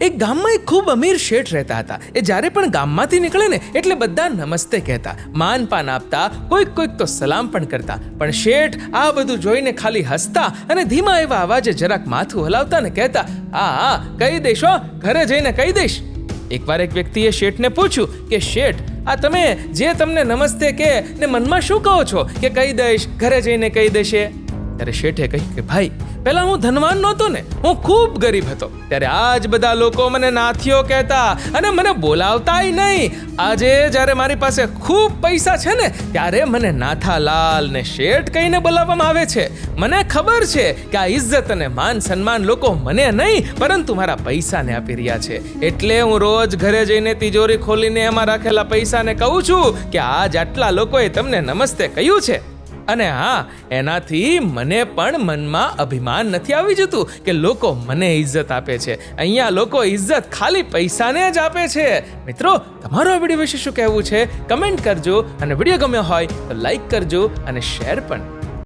એક ગામમાં એક ખૂબ અમીર શેઠ રહેતા હતા. એ જ્યારે પણ ગામમાંથી નીકળે ને એટલે બધા નમસ્તે કહેતા, માનપાન આપતા, કોઈક તો સલામ પણ કરતા. પણ શેઠ આ બધું જોઈને ખાલી હસતા અને ધીમા એવા અવાજે જરાક માથું હલાવતા ને કહેતા, હા કહી દઈશ હો, ઘરે જઈને કહી દઈશ. એકવાર એક વ્યક્તિએ શેઠને પૂછ્યું કે શેઠ, આ તમે જે તમને નમસ્તે કહે ને મનમાં શું કહો છો કે કહી દઈશ, ઘરે જઈને કહી દેશે? ત્યારે શેઠે કહ્યું કે ભાઈ, પહેલા હું ધનવાન નહોતો ને, હું ખૂબ ગરીબ હતો. ત્યારે આજ બધા લોકો મને નાથિયો કહેતા અને મને બોલાવતાય નહીં. આજે જ્યારે મારી પાસે ખૂબ પૈસા છે ને ત્યારે મને નાથાલાલ ને શેઠ કહીને બોલાવવામાં આવે છે. મને ખબર છે કે આ ઇજ્જત અને માન સન્માન લોકો મને નહીં પરંતુ મારા પૈસાને આપી રહ્યા છે. એટલે હું રોજ ઘરે જઈને તિજોરી ખોલીને એમાં રાખેલા પૈસાને કહું છું કે આજ આટલા લોકોએ તમને નમસ્તે કહ્યું છે. અને હા, એનાથી મને પણ મનમાં અભિમાન નથી આવી જતું કે લોકો મને ઇજ્જત આપે છે. અહીંયા લોકો ઇજ્જત ખાલી પૈસાને જ આપે છે. મિત્રો, તમારો આ વિડીયો વિશે શું કહેવું છે કમેન્ટ કરજો, અને વિડીયો ગમ્યો હોય તો લાઈક કરજો અને શેર પણ.